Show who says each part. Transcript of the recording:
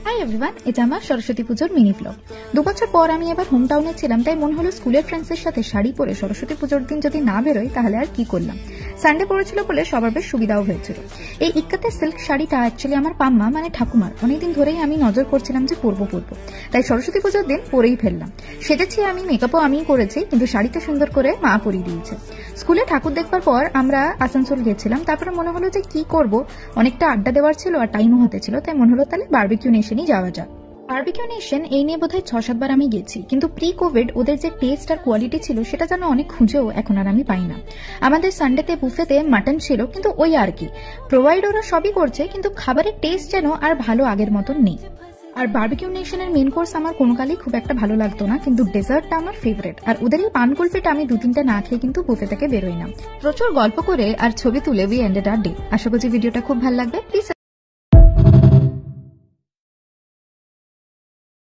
Speaker 1: Hi everyone, এটা আমার সরস্বতী পুজোর মিনি ব্লগ। 2 বছর পর আমি এবার হোম টাউনে ছিলাম, তাই মনে হলো স্কুলের ফ্রেন্ডসের সাথে শাড়ি পরে সরস্বতী পুজোর দিন যদি না বেরোই তাহলে আর কি করলাম। সানডে পড়েছিল বলে সবার বেশ সুবিধাও হয়েছিল। এই ইক্কাতে সিল্ক শাড়িটা অ্যাকচুয়ালি আমার পাম্মা মানে ঠাকুমার অনেকদিন ধরেই আমি নজর করছিলাম যে পরবো, তাই সরস্বতী পুজোর দিন পরেই ফেললাম। সেজেছি আমি, মেকআপও আমিই করেছি, কিন্তু শাড়িতে সুন্দর করে মা পরিয়ে দিয়েছে। স্কুলে ঠাকুর দেখবার পর আমরা আসানসোল গেছিলাম, তারপরে মনে হলো যে কি করব, অনেকটা আড্ডা দেওয়ার ছিল আর টাইমও হাতে ছিল, তাই মনে হলো তাহলে বারবিকিউ নেশনই যাওয়া যাক। বারবিকিউ নেশন এই নিয়ে বোধহয় 6-7 বার আমি গেছি, কিন্তু প্রি কোভিড ওদের যে টেস্ট আর কোয়ালিটি ছিল সেটা যেন অনেক খুঁজেও এখন আর আমি পাই না। আমাদের সানডেতে বুফেতে মাটন ছিল, কিন্তু ওই আর কি, প্রোভাইড ওরা সবই করছে, কিন্তু খাবারের টেস্ট যেন আর ভালো আগের মতন নেই। আর বারবিকিউ নেশনের মেন কোর্স আমার কোনো কালই খুব একটা ভালো লাগতো না, কিন্তু ডেজার্টটা আমার ফেভারিট। আর ওদের এই পান কুলফিটা আমি 2-3টা না খেয়ে কিন্তু বুফে থেকে বেরোই না। প্রচুর গল্প করে আর ছবি তুলে উই এন্ডেড আর ডে। আশা করছি ভিডিওটা খুব ভালো লাগবে। প্লিজ